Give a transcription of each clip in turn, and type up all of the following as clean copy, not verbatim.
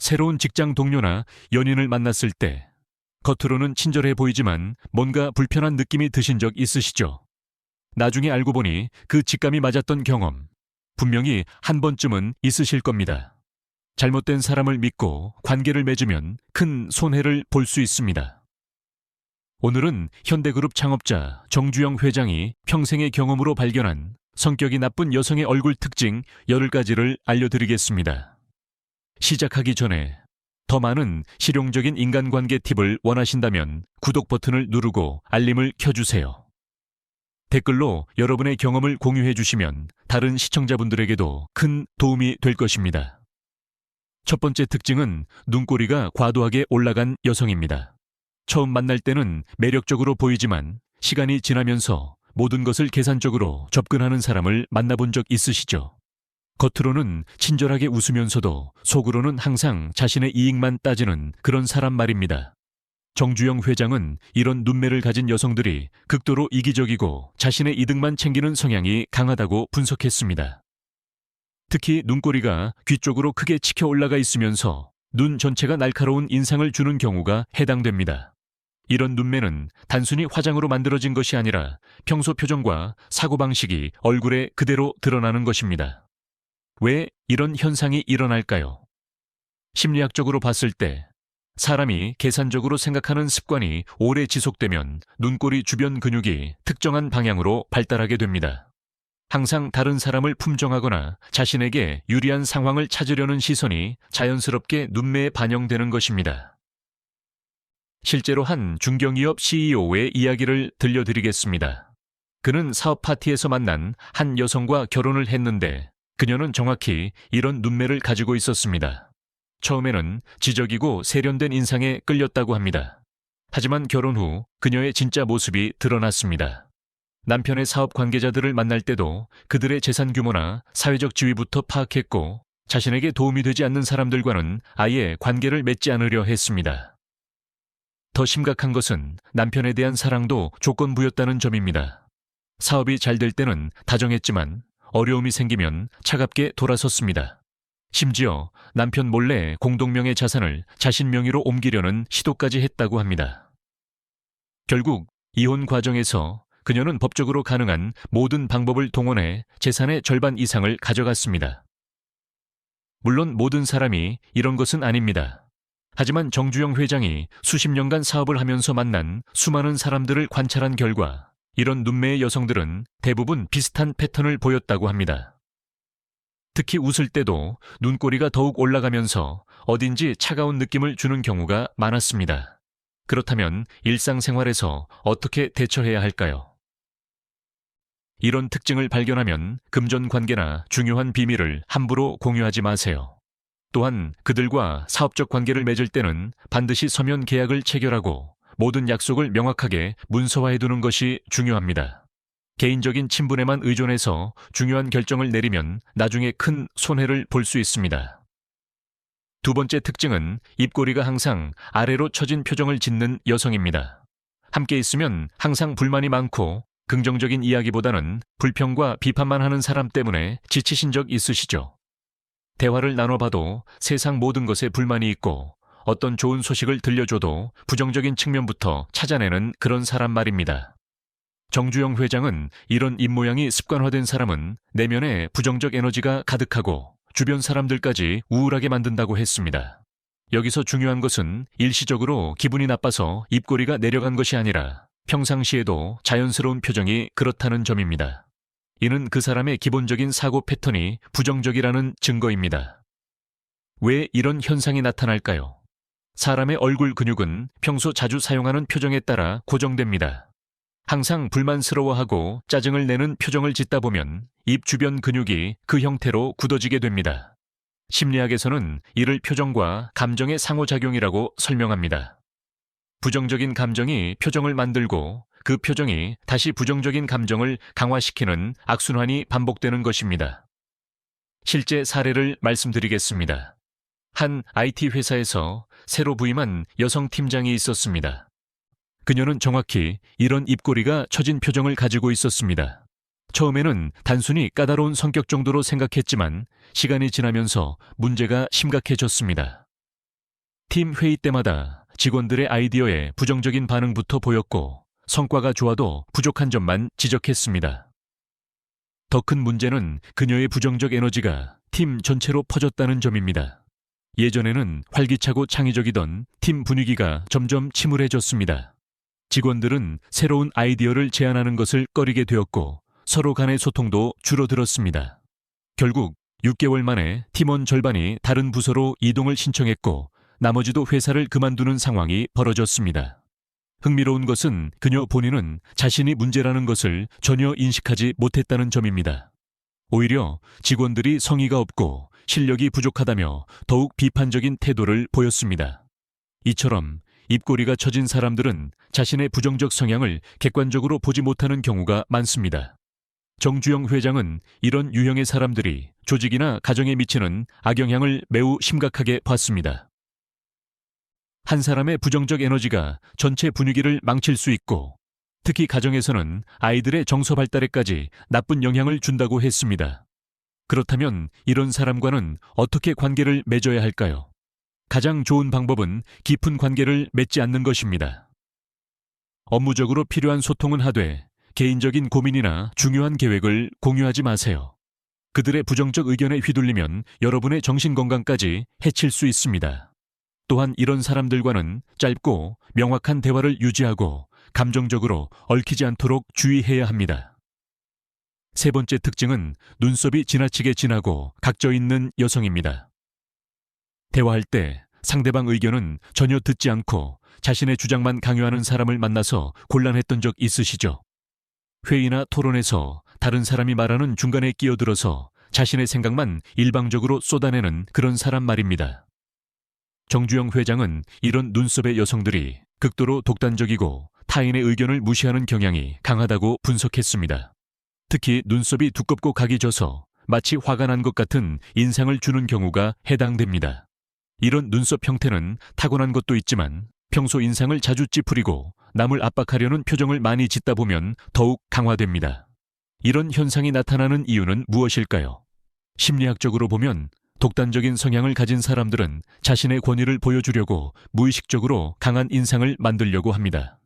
새로운 직장 동료나 연인을 만났을 때 겉으로는 친절해 보이지만 뭔가 불편한 느낌이 드신 적 있으시죠? 나중에 알고 보니 그 직감이 맞았던 경험, 분명히 한 번쯤은 있으실 겁니다. 잘못된 사람을 믿고 관계를 맺으면 큰 손해를 볼 수 있습니다. 오늘은 현대그룹 창업자 정주영 회장이 평생의 경험으로 발견한 성격이 나쁜 여성의 얼굴 특징 10가지를 알려드리겠습니다. 시작하기 전에 더 많은 실용적인 인간관계 팁을 원하신다면 구독 버튼을 누르고 알림을 켜주세요. 댓글로 여러분의 경험을 공유해 주시면 다른 시청자분들에게도 큰 도움이 될 것입니다. 첫 번째 특징은 눈꼬리가 과도하게 올라간 여성입니다. 처음 만날 때는 매력적으로 보이지만 시간이 지나면서 모든 것을 계산적으로 접근하는 사람을 만나본 적 있으시죠? 겉으로는 친절하게 웃으면서도 속으로는 항상 자신의 이익만 따지는 그런 사람 말입니다. 정주영 회장은 이런 눈매를 가진 여성들이 극도로 이기적이고 자신의 이득만 챙기는 성향이 강하다고 분석했습니다. 특히 눈꼬리가 귀 쪽으로 크게 치켜 올라가 있으면서 눈 전체가 날카로운 인상을 주는 경우가 해당됩니다. 이런 눈매는 단순히 화장으로 만들어진 것이 아니라 평소 표정과 사고방식이 얼굴에 그대로 드러나는 것입니다. 왜 이런 현상이 일어날까요? 심리학적으로 봤을 때 사람이 계산적으로 생각하는 습관이 오래 지속되면 눈꼬리 주변 근육이 특정한 방향으로 발달하게 됩니다. 항상 다른 사람을 품정하거나 자신에게 유리한 상황을 찾으려는 시선이 자연스럽게 눈매에 반영되는 것입니다. 실제로 한 중견기업 CEO의 이야기를 들려드리겠습니다. 그는 사업 파티에서 만난 한 여성과 결혼을 했는데 그녀는 정확히 이런 눈매를 가지고 있었습니다. 처음에는 지적이고 세련된 인상에 끌렸다고 합니다. 하지만 결혼 후 그녀의 진짜 모습이 드러났습니다. 남편의 사업 관계자들을 만날 때도 그들의 재산 규모나 사회적 지위부터 파악했고 자신에게 도움이 되지 않는 사람들과는 아예 관계를 맺지 않으려 했습니다. 더 심각한 것은 남편에 대한 사랑도 조건부였다는 점입니다. 사업이 잘 될 때는 다정했지만 어려움이 생기면 차갑게 돌아섰습니다. 심지어 남편 몰래 공동명의 자산을 자신 명의로 옮기려는 시도까지 했다고 합니다. 결국 이혼 과정에서 그녀는 법적으로 가능한 모든 방법을 동원해 재산의 절반 이상을 가져갔습니다. 물론 모든 사람이 이런 것은 아닙니다. 하지만 정주영 회장이 수십 년간 사업을 하면서 만난 수많은 사람들을 관찰한 결과 이런 눈매의 여성들은 대부분 비슷한 패턴을 보였다고 합니다. 특히 웃을 때도 눈꼬리가 더욱 올라가면서 어딘지 차가운 느낌을 주는 경우가 많았습니다. 그렇다면 일상생활에서 어떻게 대처해야 할까요? 이런 특징을 발견하면 금전관계나 중요한 비밀을 함부로 공유하지 마세요. 또한 그들과 사업적 관계를 맺을 때는 반드시 서면 계약을 체결하고 모든 약속을 명확하게 문서화해두는 것이 중요합니다. 개인적인 친분에만 의존해서 중요한 결정을 내리면 나중에 큰 손해를 볼 수 있습니다. 두 번째 특징은 입꼬리가 항상 아래로 처진 표정을 짓는 여성입니다. 함께 있으면 항상 불만이 많고 긍정적인 이야기보다는 불평과 비판만 하는 사람 때문에 지치신 적 있으시죠? 대화를 나눠봐도 세상 모든 것에 불만이 있고 어떤 좋은 소식을 들려줘도 부정적인 측면부터 찾아내는 그런 사람 말입니다. 정주영 회장은 이런 입모양이 습관화된 사람은 내면에 부정적 에너지가 가득하고 주변 사람들까지 우울하게 만든다고 했습니다. 여기서 중요한 것은 일시적으로 기분이 나빠서 입꼬리가 내려간 것이 아니라 평상시에도 자연스러운 표정이 그렇다는 점입니다. 이는 그 사람의 기본적인 사고 패턴이 부정적이라는 증거입니다. 왜 이런 현상이 나타날까요? 사람의 얼굴 근육은 평소 자주 사용하는 표정에 따라 고정됩니다. 항상 불만스러워하고 짜증을 내는 표정을 짓다 보면 입 주변 근육이 그 형태로 굳어지게 됩니다. 심리학에서는 이를 표정과 감정의 상호작용이라고 설명합니다. 부정적인 감정이 표정을 만들고 그 표정이 다시 부정적인 감정을 강화시키는 악순환이 반복되는 것입니다. 실제 사례를 말씀드리겠습니다. 한 IT 회사에서 새로 부임한 여성 팀장이 있었습니다. 그녀는 정확히 이런 입꼬리가 처진 표정을 가지고 있었습니다. 처음에는 단순히 까다로운 성격 정도로 생각했지만 시간이 지나면서 문제가 심각해졌습니다. 팀 회의 때마다 직원들의 아이디어에 부정적인 반응부터 보였고 성과가 좋아도 부족한 점만 지적했습니다. 더 큰 문제는 그녀의 부정적 에너지가 팀 전체로 퍼졌다는 점입니다. 예전에는 활기차고 창의적이던 팀 분위기가 점점 침울해졌습니다. 직원들은 새로운 아이디어를 제안하는 것을 꺼리게 되었고 서로 간의 소통도 줄어들었습니다. 결국 6개월 만에 팀원 절반이 다른 부서로 이동을 신청했고 나머지도 회사를 그만두는 상황이 벌어졌습니다. 흥미로운 것은 그녀 본인은 자신이 문제라는 것을 전혀 인식하지 못했다는 점입니다. 오히려 직원들이 성의가 없고 실력이 부족하다며 더욱 비판적인 태도를 보였습니다. 이처럼 입꼬리가 처진 사람들은 자신의 부정적 성향을 객관적으로 보지 못하는 경우가 많습니다. 정주영 회장은 이런 유형의 사람들이 조직이나 가정에 미치는 악영향을 매우 심각하게 봤습니다. 한 사람의 부정적 에너지가 전체 분위기를 망칠 수 있고 특히 가정에서는 아이들의 정서 발달에까지 나쁜 영향을 준다고 했습니다. 그렇다면 이런 사람과는 어떻게 관계를 맺어야 할까요? 가장 좋은 방법은 깊은 관계를 맺지 않는 것입니다. 업무적으로 필요한 소통은 하되 개인적인 고민이나 중요한 계획을 공유하지 마세요. 그들의 부정적 의견에 휘둘리면 여러분의 정신건강까지 해칠 수 있습니다. 또한 이런 사람들과는 짧고 명확한 대화를 유지하고 감정적으로 얽히지 않도록 주의해야 합니다. 세 번째 특징은 눈썹이 지나치게 진하고 각져 있는 여성입니다. 대화할 때 상대방 의견은 전혀 듣지 않고 자신의 주장만 강요하는 사람을 만나서 곤란했던 적 있으시죠? 회의나 토론에서 다른 사람이 말하는 중간에 끼어들어서 자신의 생각만 일방적으로 쏟아내는 그런 사람 말입니다. 정주영 회장은 이런 눈썹의 여성들이 극도로 독단적이고 타인의 의견을 무시하는 경향이 강하다고 분석했습니다. 특히 눈썹이 두껍고 각이 져서 마치 화가 난 것 같은 인상을 주는 경우가 해당됩니다. 이런 눈썹 형태는 타고난 것도 있지만 평소 인상을 자주 찌푸리고 남을 압박하려는 표정을 많이 짓다 보면 더욱 강화됩니다. 이런 현상이 나타나는 이유는 무엇일까요? 심리학적으로 보면 독단적인 성향을 가진 사람들은 자신의 권위를 보여주려고 무의식적으로 강한 인상을 만들려고 합니다.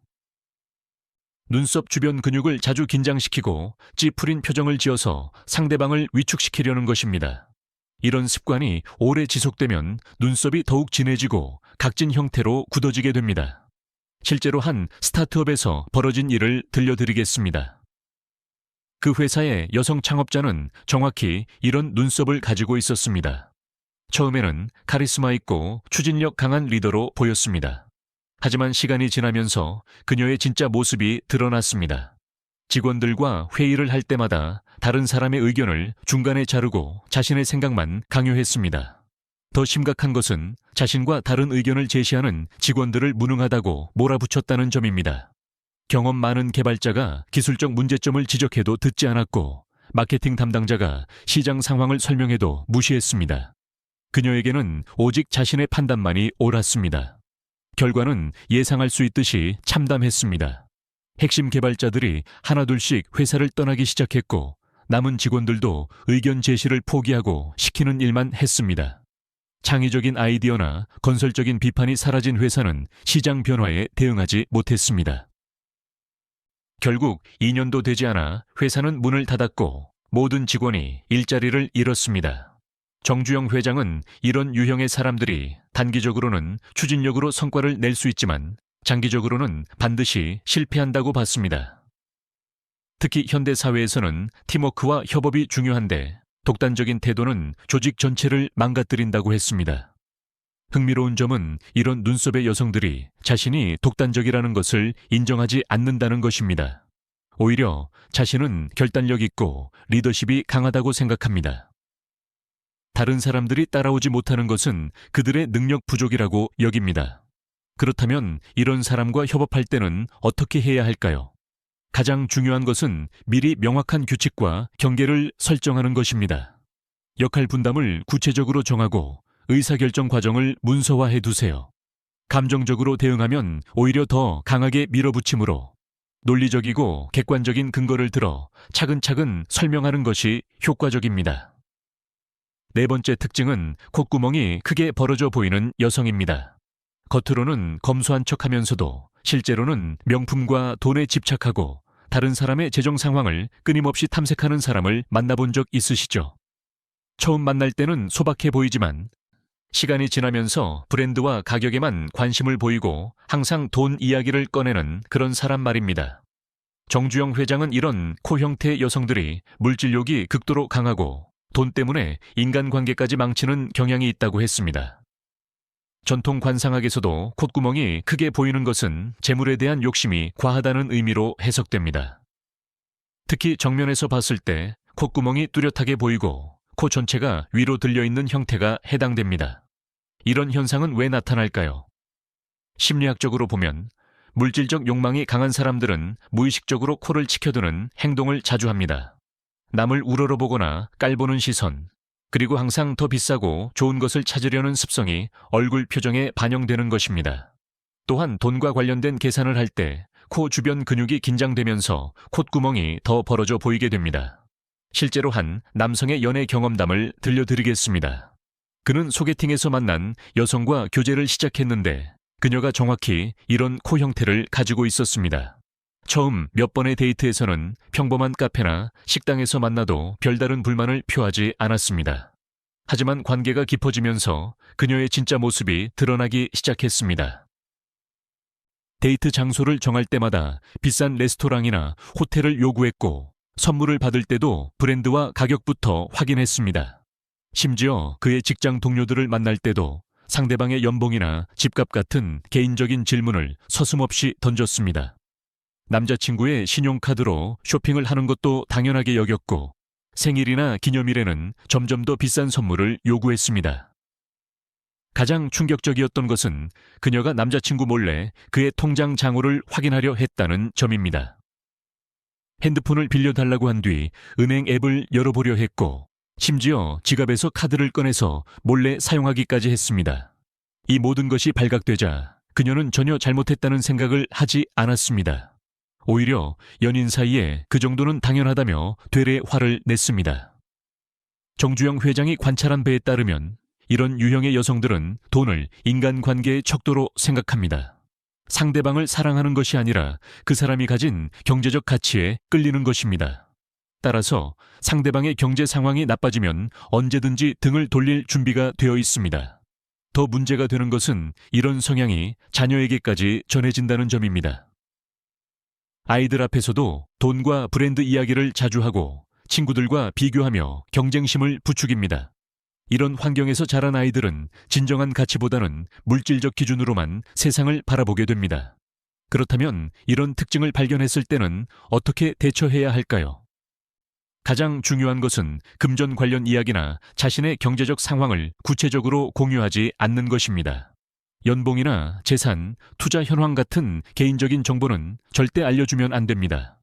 눈썹 주변 근육을 자주 긴장시키고 찌푸린 표정을 지어서 상대방을 위축시키려는 것입니다. 이런 습관이 오래 지속되면 눈썹이 더욱 진해지고 각진 형태로 굳어지게 됩니다. 실제로 한 스타트업에서 벌어진 일을 들려드리겠습니다. 그 회사의 여성 창업자는 정확히 이런 눈썹을 가지고 있었습니다. 처음에는 카리스마 있고 추진력 강한 리더로 보였습니다. 하지만 시간이 지나면서 그녀의 진짜 모습이 드러났습니다. 직원들과 회의를 할 때마다 다른 사람의 의견을 중간에 자르고 자신의 생각만 강요했습니다. 더 심각한 것은 자신과 다른 의견을 제시하는 직원들을 무능하다고 몰아붙였다는 점입니다. 경험 많은 개발자가 기술적 문제점을 지적해도 듣지 않았고 마케팅 담당자가 시장 상황을 설명해도 무시했습니다. 그녀에게는 오직 자신의 판단만이 옳았습니다. 결과는 예상할 수 있듯이 참담했습니다. 핵심 개발자들이 하나둘씩 회사를 떠나기 시작했고 남은 직원들도 의견 제시를 포기하고 시키는 일만 했습니다. 창의적인 아이디어나 건설적인 비판이 사라진 회사는 시장 변화에 대응하지 못했습니다. 결국 2년도 되지 않아 회사는 문을 닫았고 모든 직원이 일자리를 잃었습니다. 정주영 회장은 이런 유형의 사람들이 단기적으로는 추진력으로 성과를 낼 수 있지만 장기적으로는 반드시 실패한다고 봤습니다. 특히 현대 사회에서는 팀워크와 협업이 중요한데 독단적인 태도는 조직 전체를 망가뜨린다고 했습니다. 흥미로운 점은 이런 눈썹의 여성들이 자신이 독단적이라는 것을 인정하지 않는다는 것입니다. 오히려 자신은 결단력 있고 리더십이 강하다고 생각합니다. 다른 사람들이 따라오지 못하는 것은 그들의 능력 부족이라고 여깁니다. 그렇다면 이런 사람과 협업할 때는 어떻게 해야 할까요? 가장 중요한 것은 미리 명확한 규칙과 경계를 설정하는 것입니다. 역할 분담을 구체적으로 정하고 의사결정 과정을 문서화해 두세요. 감정적으로 대응하면 오히려 더 강하게 밀어붙이므로 논리적이고 객관적인 근거를 들어 차근차근 설명하는 것이 효과적입니다. 네 번째 특징은 콧구멍이 크게 벌어져 보이는 여성입니다. 겉으로는 검소한 척하면서도 실제로는 명품과 돈에 집착하고 다른 사람의 재정 상황을 끊임없이 탐색하는 사람을 만나본 적 있으시죠? 처음 만날 때는 소박해 보이지만 시간이 지나면서 브랜드와 가격에만 관심을 보이고 항상 돈 이야기를 꺼내는 그런 사람 말입니다. 정주영 회장은 이런 코 형태의 여성들이 물질욕이 극도로 강하고 돈 때문에 인간관계까지 망치는 경향이 있다고 했습니다. 전통 관상학에서도 콧구멍이 크게 보이는 것은 재물에 대한 욕심이 과하다는 의미로 해석됩니다. 특히 정면에서 봤을 때 콧구멍이 뚜렷하게 보이고 코 전체가 위로 들려있는 형태가 해당됩니다. 이런 현상은 왜 나타날까요? 심리학적으로 보면 물질적 욕망이 강한 사람들은 무의식적으로 코를 치켜드는 행동을 자주 합니다. 남을 우러러보거나 깔보는 시선, 그리고 항상 더 비싸고 좋은 것을 찾으려는 습성이 얼굴 표정에 반영되는 것입니다. 또한 돈과 관련된 계산을 할 때 코 주변 근육이 긴장되면서 콧구멍이 더 벌어져 보이게 됩니다. 실제로 한 남성의 연애 경험담을 들려드리겠습니다. 그는 소개팅에서 만난 여성과 교제를 시작했는데 그녀가 정확히 이런 코 형태를 가지고 있었습니다. 처음 몇 번의 데이트에서는 평범한 카페나 식당에서 만나도 별다른 불만을 표하지 않았습니다. 하지만 관계가 깊어지면서 그녀의 진짜 모습이 드러나기 시작했습니다. 데이트 장소를 정할 때마다 비싼 레스토랑이나 호텔을 요구했고 선물을 받을 때도 브랜드와 가격부터 확인했습니다. 심지어 그의 직장 동료들을 만날 때도 상대방의 연봉이나 집값 같은 개인적인 질문을 서슴없이 던졌습니다. 남자친구의 신용카드로 쇼핑을 하는 것도 당연하게 여겼고 생일이나 기념일에는 점점 더 비싼 선물을 요구했습니다. 가장 충격적이었던 것은 그녀가 남자친구 몰래 그의 통장 잔고를 확인하려 했다는 점입니다. 핸드폰을 빌려달라고 한 뒤 은행 앱을 열어보려 했고 심지어 지갑에서 카드를 꺼내서 몰래 사용하기까지 했습니다. 이 모든 것이 발각되자 그녀는 전혀 잘못했다는 생각을 하지 않았습니다. 오히려 연인 사이에 그 정도는 당연하다며 되레 화를 냈습니다. 정주영 회장이 관찰한 바에 따르면 이런 유형의 여성들은 돈을 인간관계의 척도로 생각합니다. 상대방을 사랑하는 것이 아니라 그 사람이 가진 경제적 가치에 끌리는 것입니다. 따라서 상대방의 경제 상황이 나빠지면 언제든지 등을 돌릴 준비가 되어 있습니다. 더 문제가 되는 것은 이런 성향이 자녀에게까지 전해진다는 점입니다. 아이들 앞에서도 돈과 브랜드 이야기를 자주 하고 친구들과 비교하며 경쟁심을 부추깁니다. 이런 환경에서 자란 아이들은 진정한 가치보다는 물질적 기준으로만 세상을 바라보게 됩니다. 그렇다면 이런 특징을 발견했을 때는 어떻게 대처해야 할까요? 가장 중요한 것은 금전 관련 이야기나 자신의 경제적 상황을 구체적으로 공유하지 않는 것입니다. 연봉이나 재산, 투자 현황 같은 개인적인 정보는 절대 알려주면 안 됩니다.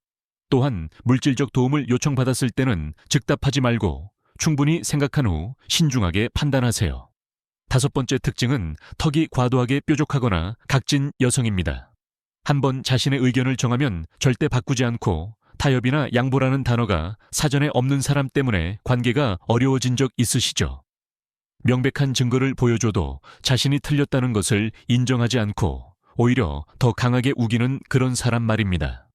또한 물질적 도움을 요청받았을 때는 즉답하지 말고 충분히 생각한 후 신중하게 판단하세요. 5번째 특징은 턱이 과도하게 뾰족하거나 각진 여성입니다. 한번 자신의 의견을 정하면 절대 바꾸지 않고 타협이나 양보라는 단어가 사전에 없는 사람 때문에 관계가 어려워진 적 있으시죠? 명백한 증거를 보여줘도 자신이 틀렸다는 것을 인정하지 않고 오히려 더 강하게 우기는 그런 사람 말입니다.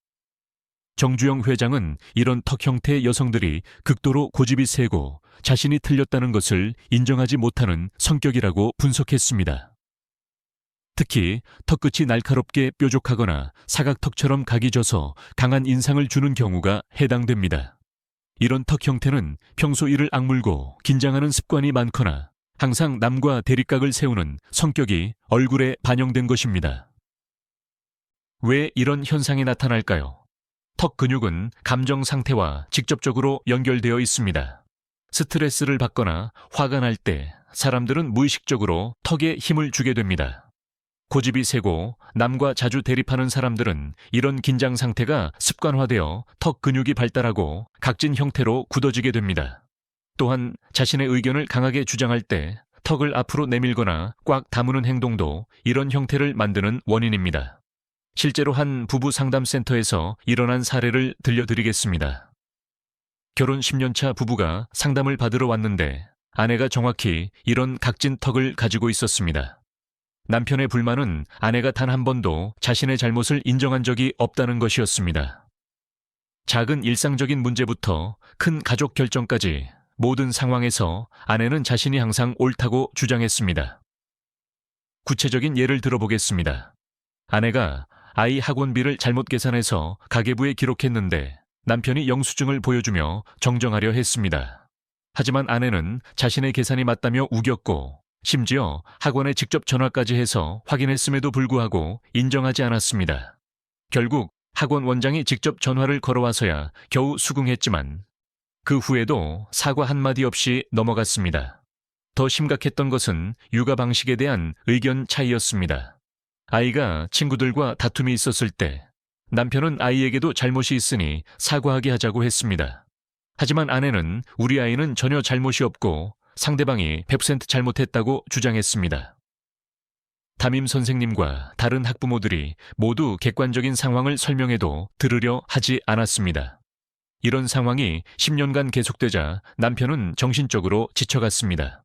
정주영 회장은 이런 턱 형태의 여성들이 극도로 고집이 세고 자신이 틀렸다는 것을 인정하지 못하는 성격이라고 분석했습니다. 특히 턱끝이 날카롭게 뾰족하거나 사각턱처럼 각이 져서 강한 인상을 주는 경우가 해당됩니다. 이런 턱 형태는 평소 이를 악물고 긴장하는 습관이 많거나 항상 남과 대립각을 세우는 성격이 얼굴에 반영된 것입니다. 왜 이런 현상이 나타날까요? 턱 근육은 감정 상태와 직접적으로 연결되어 있습니다. 스트레스를 받거나 화가 날 때 사람들은 무의식적으로 턱에 힘을 주게 됩니다. 고집이 세고 남과 자주 대립하는 사람들은 이런 긴장 상태가 습관화되어 턱 근육이 발달하고 각진 형태로 굳어지게 됩니다. 또한 자신의 의견을 강하게 주장할 때 턱을 앞으로 내밀거나 꽉 다무는 행동도 이런 형태를 만드는 원인입니다. 실제로 한 부부 상담센터에서 일어난 사례를 들려드리겠습니다. 결혼 10년차 부부가 상담을 받으러 왔는데 아내가 정확히 이런 각진 턱을 가지고 있었습니다. 남편의 불만은 아내가 단 한 번도 자신의 잘못을 인정한 적이 없다는 것이었습니다. 작은 일상적인 문제부터 큰 가족 결정까지 모든 상황에서 아내는 자신이 항상 옳다고 주장했습니다. 구체적인 예를 들어보겠습니다. 아내가 아이 학원비를 잘못 계산해서 가계부에 기록했는데 남편이 영수증을 보여주며 정정하려 했습니다. 하지만 아내는 자신의 계산이 맞다며 우겼고 심지어 학원에 직접 전화까지 해서 확인했음에도 불구하고 인정하지 않았습니다. 결국 학원 원장이 직접 전화를 걸어와서야 겨우 수긍했지만 그 후에도 사과 한마디 없이 넘어갔습니다. 더 심각했던 것은 육아 방식에 대한 의견 차이였습니다. 아이가 친구들과 다툼이 있었을 때 남편은 아이에게도 잘못이 있으니 사과하게 하자고 했습니다. 하지만 아내는 우리 아이는 전혀 잘못이 없고 상대방이 100% 잘못했다고 주장했습니다. 담임 선생님과 다른 학부모들이 모두 객관적인 상황을 설명해도 들으려 하지 않았습니다. 이런 상황이 10년간 계속되자 남편은 정신적으로 지쳐갔습니다.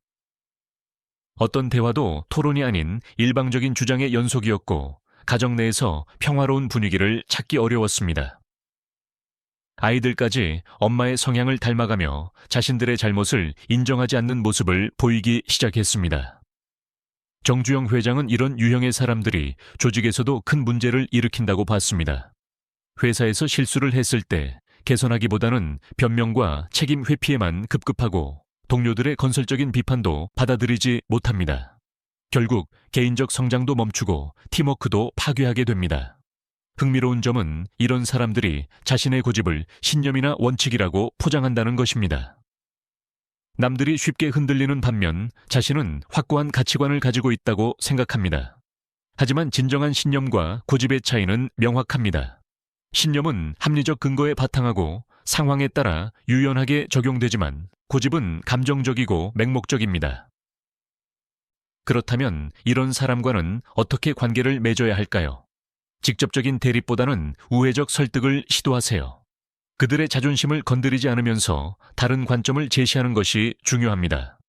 어떤 대화도 토론이 아닌 일방적인 주장의 연속이었고 가정 내에서 평화로운 분위기를 찾기 어려웠습니다. 아이들까지 엄마의 성향을 닮아가며 자신들의 잘못을 인정하지 않는 모습을 보이기 시작했습니다. 정주영 회장은 이런 유형의 사람들이 조직에서도 큰 문제를 일으킨다고 봤습니다. 회사에서 실수를 했을 때 개선하기보다는 변명과 책임 회피에만 급급하고 동료들의 건설적인 비판도 받아들이지 못합니다. 결국 개인적 성장도 멈추고 팀워크도 파괴하게 됩니다. 흥미로운 점은 이런 사람들이 자신의 고집을 신념이나 원칙이라고 포장한다는 것입니다. 남들이 쉽게 흔들리는 반면 자신은 확고한 가치관을 가지고 있다고 생각합니다. 하지만 진정한 신념과 고집의 차이는 명확합니다. 신념은 합리적 근거에 바탕하고 상황에 따라 유연하게 적용되지만 고집은 감정적이고 맹목적입니다. 그렇다면 이런 사람과는 어떻게 관계를 맺어야 할까요? 직접적인 대립보다는 우회적 설득을 시도하세요. 그들의 자존심을 건드리지 않으면서 다른 관점을 제시하는 것이 중요합니다.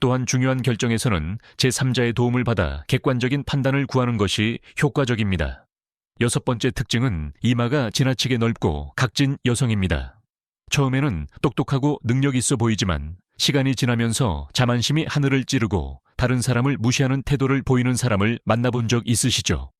또한 중요한 결정에서는 제3자의 도움을 받아 객관적인 판단을 구하는 것이 효과적입니다. 6번째 특징은 이마가 지나치게 넓고 각진 여성입니다. 처음에는 똑똑하고 능력 있어 보이지만 시간이 지나면서 자만심이 하늘을 찌르고 다른 사람을 무시하는 태도를 보이는 사람을 만나본 적 있으시죠?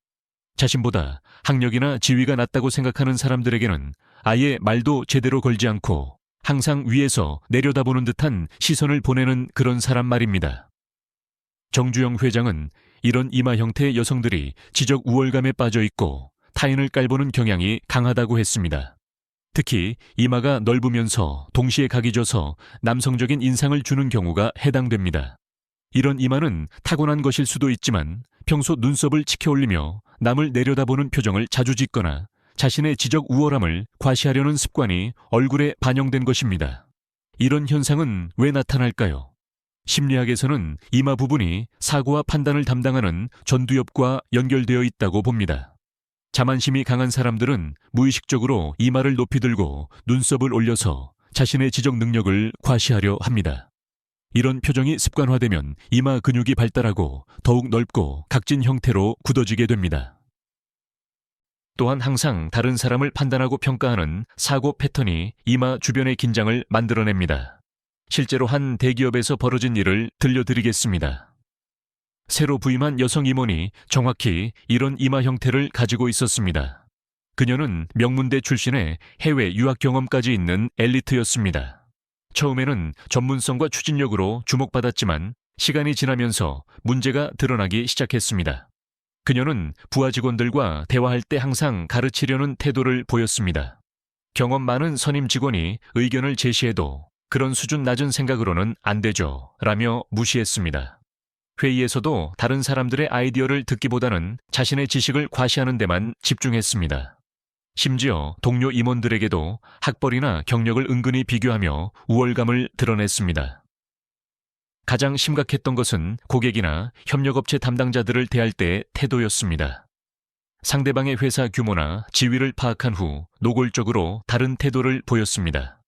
자신보다 학력이나 지위가 낮다고 생각하는 사람들에게는 아예 말도 제대로 걸지 않고 항상 위에서 내려다보는 듯한 시선을 보내는 그런 사람 말입니다. 정주영 회장은 이런 이마 형태의 여성들이 지적 우월감에 빠져 있고 타인을 깔보는 경향이 강하다고 했습니다. 특히 이마가 넓으면서 동시에 각이 져서 남성적인 인상을 주는 경우가 해당됩니다. 이런 이마는 타고난 것일 수도 있지만 평소 눈썹을 치켜올리며 남을 내려다보는 표정을 자주 짓거나 자신의 지적 우월함을 과시하려는 습관이 얼굴에 반영된 것입니다. 이런 현상은 왜 나타날까요? 심리학에서는 이마 부분이 사고와 판단을 담당하는 전두엽과 연결되어 있다고 봅니다. 자만심이 강한 사람들은 무의식적으로 이마를 높이 들고 눈썹을 올려서 자신의 지적 능력을 과시하려 합니다. 이런 표정이 습관화되면 이마 근육이 발달하고 더욱 넓고 각진 형태로 굳어지게 됩니다. 또한 항상 다른 사람을 판단하고 평가하는 사고 패턴이 이마 주변의 긴장을 만들어냅니다. 실제로 한 대기업에서 벌어진 일을 들려드리겠습니다. 새로 부임한 여성 임원이 정확히 이런 이마 형태를 가지고 있었습니다. 그녀는 명문대 출신의 해외 유학 경험까지 있는 엘리트였습니다. 처음에는 전문성과 추진력으로 주목받았지만 시간이 지나면서 문제가 드러나기 시작했습니다. 그녀는 부하 직원들과 대화할 때 항상 가르치려는 태도를 보였습니다. 경험 많은 선임 직원이 의견을 제시해도 그런 수준 낮은 생각으로는 안 되죠 라며 무시했습니다. 회의에서도 다른 사람들의 아이디어를 듣기보다는 자신의 지식을 과시하는 데만 집중했습니다. 심지어 동료 임원들에게도 학벌이나 경력을 은근히 비교하며 우월감을 드러냈습니다. 가장 심각했던 것은 고객이나 협력업체 담당자들을 대할 때의 태도였습니다. 상대방의 회사 규모나 지위를 파악한 후 노골적으로 다른 태도를 보였습니다.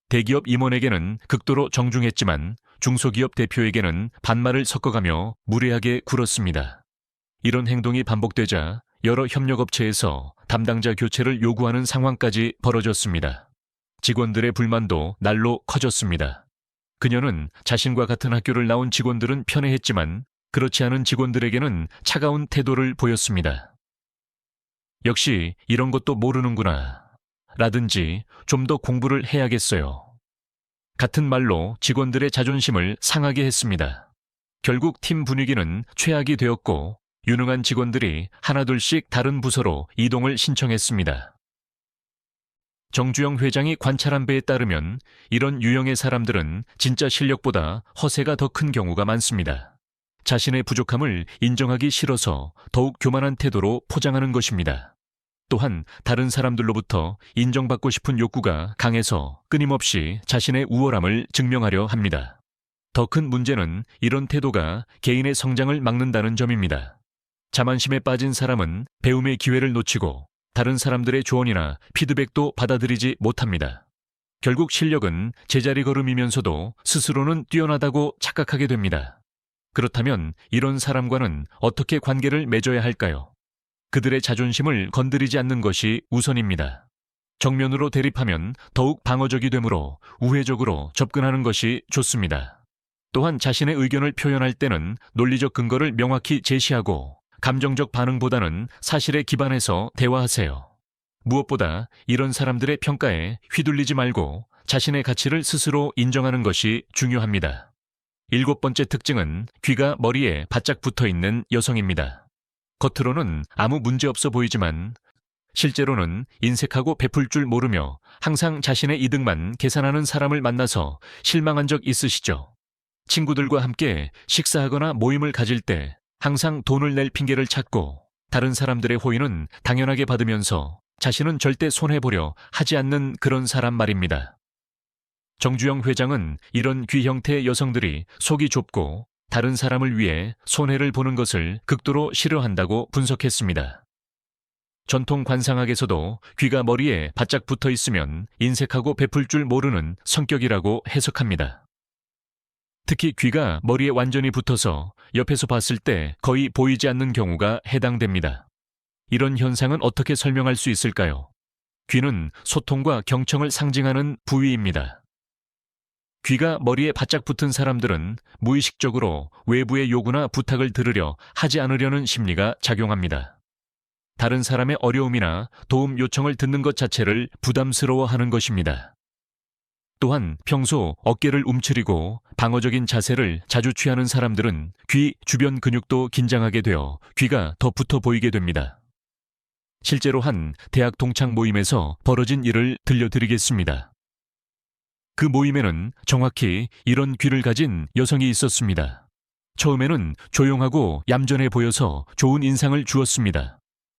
대기업 임원에게는 극도로 정중했지만 중소기업 대표에게는 반말을 섞어가며 무례하게 굴었습니다. 이런 행동이 반복되자 여러 협력업체에서 담당자 교체를 요구하는 상황까지 벌어졌습니다. 직원들의 불만도 날로 커졌습니다. 그녀는 자신과 같은 학교를 나온 직원들은 편애했지만 그렇지 않은 직원들에게는 차가운 태도를 보였습니다. 역시 이런 것도 모르는구나. 라든지 좀 더 공부를 해야겠어요. 같은 말로 직원들의 자존심을 상하게 했습니다. 결국 팀 분위기는 최악이 되었고 유능한 직원들이 하나둘씩 다른 부서로 이동을 신청했습니다. 정주영 회장이 관찰한 바에 따르면 이런 유형의 사람들은 진짜 실력보다 허세가 더 큰 경우가 많습니다. 자신의 부족함을 인정하기 싫어서 더욱 교만한 태도로 포장하는 것입니다. 또한 다른 사람들로부터 인정받고 싶은 욕구가 강해서 끊임없이 자신의 우월함을 증명하려 합니다. 더 큰 문제는 이런 태도가 개인의 성장을 막는다는 점입니다. 자만심에 빠진 사람은 배움의 기회를 놓치고 다른 사람들의 조언이나 피드백도 받아들이지 못합니다. 결국 실력은 제자리 걸음이면서도 스스로는 뛰어나다고 착각하게 됩니다. 그렇다면 이런 사람과는 어떻게 관계를 맺어야 할까요? 그들의 자존심을 건드리지 않는 것이 우선입니다. 정면으로 대립하면 더욱 방어적이 되므로 우회적으로 접근하는 것이 좋습니다. 또한 자신의 의견을 표현할 때는 논리적 근거를 명확히 제시하고 감정적 반응보다는 사실에 기반해서 대화하세요. 무엇보다 이런 사람들의 평가에 휘둘리지 말고 자신의 가치를 스스로 인정하는 것이 중요합니다. 7번째 특징은 귀가 머리에 바짝 붙어 있는 여성입니다. 겉으로는 아무 문제 없어 보이지만 실제로는 인색하고 베풀 줄 모르며 항상 자신의 이득만 계산하는 사람을 만나서 실망한 적 있으시죠? 친구들과 함께 식사하거나 모임을 가질 때 항상 돈을 낼 핑계를 찾고 다른 사람들의 호의는 당연하게 받으면서 자신은 절대 손해보려 하지 않는 그런 사람 말입니다. 정주영 회장은 이런 귀 형태의 여성들이 속이 좁고 다른 사람을 위해 손해를 보는 것을 극도로 싫어한다고 분석했습니다. 전통 관상학에서도 귀가 머리에 바짝 붙어 있으면 인색하고 베풀 줄 모르는 성격이라고 해석합니다. 특히 귀가 머리에 완전히 붙어서 옆에서 봤을 때 거의 보이지 않는 경우가 해당됩니다. 이런 현상은 어떻게 설명할 수 있을까요? 귀는 소통과 경청을 상징하는 부위입니다. 귀가 머리에 바짝 붙은 사람들은 무의식적으로 외부의 요구나 부탁을 들으려 하지 않으려는 심리가 작용합니다. 다른 사람의 어려움이나 도움 요청을 듣는 것 자체를 부담스러워하는 것입니다. 또한 평소 어깨를 움츠리고 방어적인 자세를 자주 취하는 사람들은 귀 주변 근육도 긴장하게 되어 귀가 더 붙어 보이게 됩니다. 실제로 한 대학 동창 모임에서 벌어진 일을 들려드리겠습니다. 그 모임에는 정확히 이런 귀를 가진 여성이 있었습니다. 처음에는 조용하고 얌전해 보여서 좋은 인상을 주었습니다.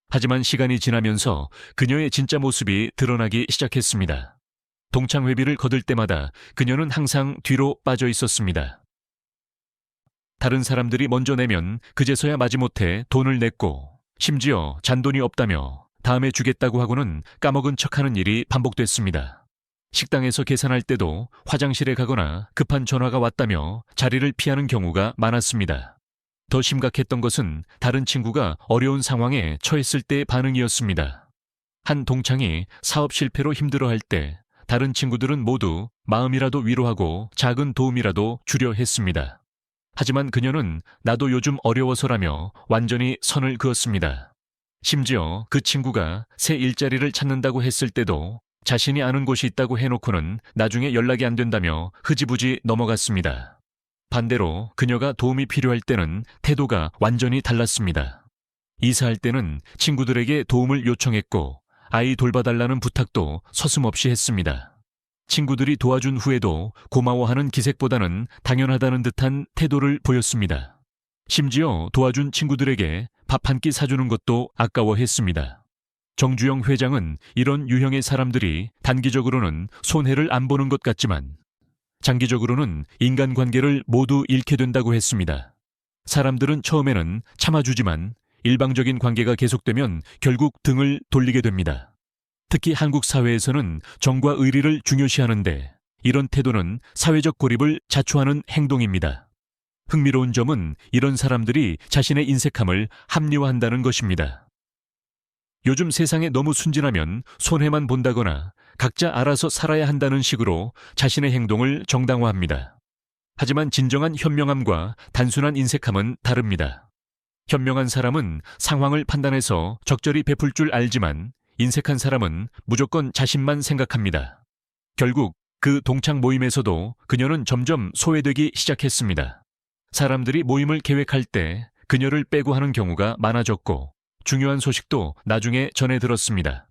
하지만 시간이 지나면서 그녀의 진짜 모습이 드러나기 시작했습니다. 동창 회비를 거둘 때마다 그녀는 항상 뒤로 빠져 있었습니다. 다른 사람들이 먼저 내면 그제서야 마지못해 돈을 냈고 심지어 잔돈이 없다며 다음에 주겠다고 하고는 까먹은 척하는 일이 반복됐습니다. 식당에서 계산할 때도 화장실에 가거나 급한 전화가 왔다며 자리를 피하는 경우가 많았습니다. 더 심각했던 것은 다른 친구가 어려운 상황에 처했을 때의 반응이었습니다. 한 동창이 사업 실패로 힘들어할 때 다른 친구들은 모두 마음이라도 위로하고 작은 도움이라도 주려 했습니다. 하지만 그녀는 나도 요즘 어려워서라며 완전히 선을 그었습니다. 심지어 그 친구가 새 일자리를 찾는다고 했을 때도 자신이 아는 곳이 있다고 해놓고는 나중에 연락이 안 된다며 흐지부지 넘어갔습니다. 반대로 그녀가 도움이 필요할 때는 태도가 완전히 달랐습니다. 이사할 때는 친구들에게 도움을 요청했고 아이 돌봐달라는 부탁도 서슴없이 했습니다. 친구들이 도와준 후에도 고마워하는 기색보다는 당연하다는 듯한 태도를 보였습니다. 심지어 도와준 친구들에게 밥 한 끼 사주는 것도 아까워했습니다. 정주영 회장은 이런 유형의 사람들이 단기적으로는 손해를 안 보는 것 같지만 장기적으로는 인간관계를 모두 잃게 된다고 했습니다. 사람들은 처음에는 참아주지만 일방적인 관계가 계속되면 결국 등을 돌리게 됩니다. 특히 한국 사회에서는 정과 의리를 중요시하는데 이런 태도는 사회적 고립을 자초하는 행동입니다. 흥미로운 점은 이런 사람들이 자신의 인색함을 합리화한다는 것입니다. 요즘 세상에 너무 순진하면 손해만 본다거나 각자 알아서 살아야 한다는 식으로 자신의 행동을 정당화합니다. 하지만 진정한 현명함과 단순한 인색함은 다릅니다. 현명한 사람은 상황을 판단해서 적절히 베풀 줄 알지만 인색한 사람은 무조건 자신만 생각합니다. 결국 그 동창 모임에서도 그녀는 점점 소외되기 시작했습니다. 사람들이 모임을 계획할 때 그녀를 빼고 하는 경우가 많아졌고 중요한 소식도 나중에 전해 들었습니다.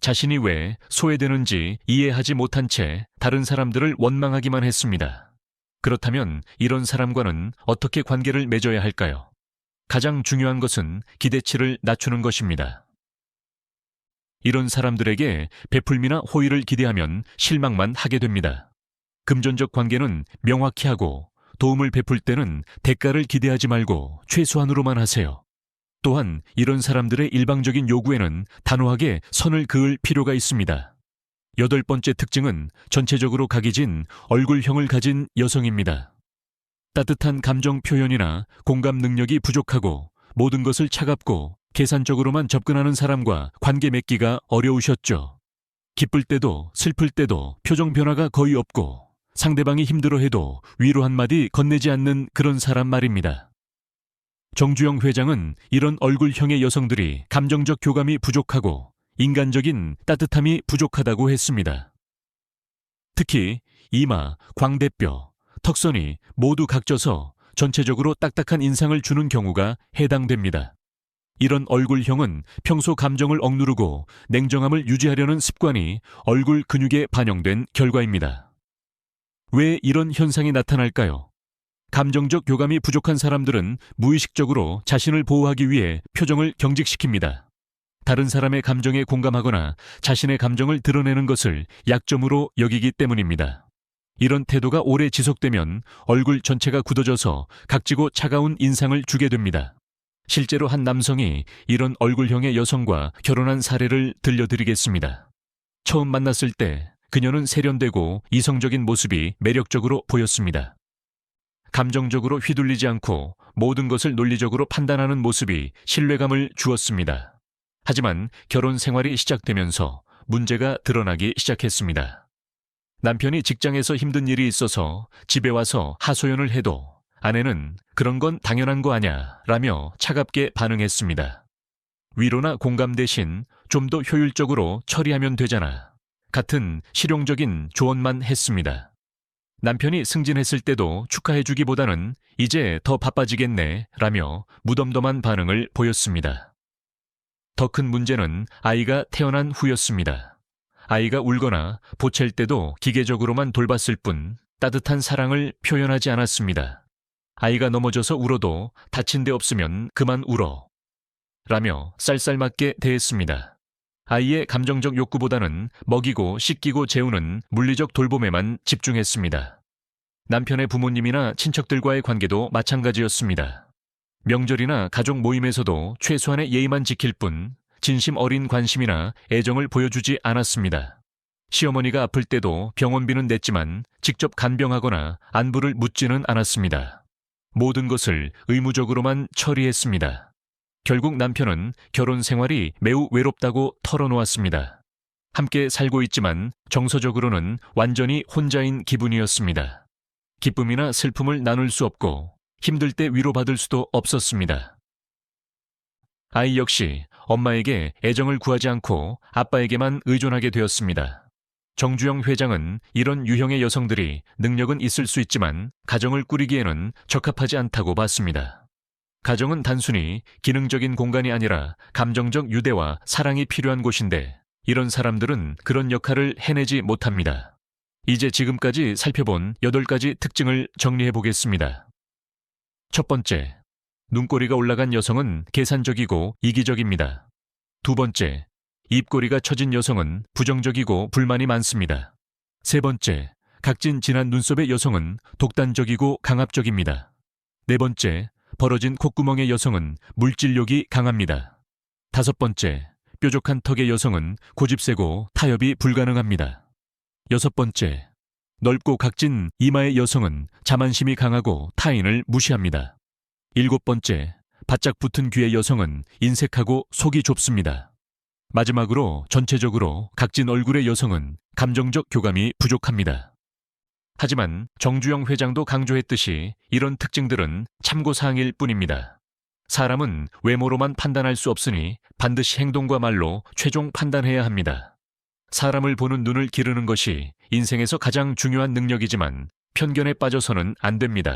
자신이 왜 소외되는지 이해하지 못한 채 다른 사람들을 원망하기만 했습니다. 그렇다면 이런 사람과는 어떻게 관계를 맺어야 할까요? 가장 중요한 것은 기대치를 낮추는 것입니다. 이런 사람들에게 베풀미나 호의를 기대하면 실망만 하게 됩니다. 금전적 관계는 명확히 하고 도움을 베풀 때는 대가를 기대하지 말고 최소한으로만 하세요. 또한 이런 사람들의 일방적인 요구에는 단호하게 선을 그을 필요가 있습니다. 8번째 특징은 전체적으로 각이진 얼굴형을 가진 여성입니다. 따뜻한 감정 표현이나 공감 능력이 부족하고 모든 것을 차갑고 계산적으로만 접근하는 사람과 관계 맺기가 어려우셨죠. 기쁠 때도 슬플 때도 표정 변화가 거의 없고 상대방이 힘들어해도 위로 한마디 건네지 않는 그런 사람 말입니다. 정주영 회장은 이런 얼굴형의 여성들이 감정적 교감이 부족하고 인간적인 따뜻함이 부족하다고 했습니다. 특히 이마, 광대뼈, 턱선이 모두 각져서 전체적으로 딱딱한 인상을 주는 경우가 해당됩니다. 이런 얼굴형은 평소 감정을 억누르고 냉정함을 유지하려는 습관이 얼굴 근육에 반영된 결과입니다. 왜 이런 현상이 나타날까요? 감정적 교감이 부족한 사람들은 무의식적으로 자신을 보호하기 위해 표정을 경직시킵니다. 다른 사람의 감정에 공감하거나 자신의 감정을 드러내는 것을 약점으로 여기기 때문입니다. 이런 태도가 오래 지속되면 얼굴 전체가 굳어져서 각지고 차가운 인상을 주게 됩니다. 실제로 한 남성이 이런 얼굴형의 여성과 결혼한 사례를 들려드리겠습니다. 처음 만났을 때 그녀는 세련되고 이성적인 모습이 매력적으로 보였습니다. 감정적으로 휘둘리지 않고 모든 것을 논리적으로 판단하는 모습이 신뢰감을 주었습니다. 하지만 결혼 생활이 시작되면서 문제가 드러나기 시작했습니다. 남편이 직장에서 힘든 일이 있어서 집에 와서 하소연을 해도 아내는 그런 건 당연한 거 아냐 라며 차갑게 반응했습니다. 위로나 공감 대신 좀 더 효율적으로 처리하면 되잖아 같은 실용적인 조언만 했습니다. 남편이 승진했을 때도 축하해주기보다는 이제 더 바빠지겠네 라며 무덤덤한 반응을 보였습니다. 더 큰 문제는 아이가 태어난 후였습니다. 아이가 울거나 보챌 때도 기계적으로만 돌봤을 뿐 따뜻한 사랑을 표현하지 않았습니다. 아이가 넘어져서 울어도 다친 데 없으면 그만 울어 라며 쌀쌀맞게 대했습니다. 아이의 감정적 욕구보다는 먹이고 씻기고 재우는 물리적 돌봄에만 집중했습니다. 남편의 부모님이나 친척들과의 관계도 마찬가지였습니다. 명절이나 가족 모임에서도 최소한의 예의만 지킬 뿐 진심 어린 관심이나 애정을 보여주지 않았습니다. 시어머니가 아플 때도 병원비는 냈지만 직접 간병하거나 안부를 묻지는 않았습니다. 모든 것을 의무적으로만 처리했습니다. 결국 남편은 결혼 생활이 매우 외롭다고 털어놓았습니다. 함께 살고 있지만 정서적으로는 완전히 혼자인 기분이었습니다. 기쁨이나 슬픔을 나눌 수 없고 힘들 때 위로받을 수도 없었습니다. 아이 역시 엄마에게 애정을 구하지 않고 아빠에게만 의존하게 되었습니다. 정주영 회장은 이런 유형의 여성들이 능력은 있을 수 있지만 가정을 꾸리기에는 적합하지 않다고 봤습니다. 가정은 단순히 기능적인 공간이 아니라 감정적 유대와 사랑이 필요한 곳인데 이런 사람들은 그런 역할을 해내지 못합니다. 이제 지금까지 살펴본 8가지 특징을 정리해 보겠습니다. 첫 번째, 눈꼬리가 올라간 여성은 계산적이고 이기적입니다. 두 번째, 입꼬리가 처진 여성은 부정적이고 불만이 많습니다. 세 번째, 각진 진한 눈썹의 여성은 독단적이고 강압적입니다. 네 번째, 벌어진 콧구멍의 여성은 물질욕이 강합니다. 다섯 번째, 뾰족한 턱의 여성은 고집세고 타협이 불가능합니다. 여섯 번째, 넓고 각진 이마의 여성은 자만심이 강하고 타인을 무시합니다. 7번째, 바짝 붙은 귀의 여성은 인색하고 속이 좁습니다. 마지막으로 전체적으로 각진 얼굴의 여성은 감정적 교감이 부족합니다. 하지만 정주영 회장도 강조했듯이 이런 특징들은 참고사항일 뿐입니다. 사람은 외모로만 판단할 수 없으니 반드시 행동과 말로 최종 판단해야 합니다. 사람을 보는 눈을 기르는 것이 인생에서 가장 중요한 능력이지만 편견에 빠져서는 안 됩니다.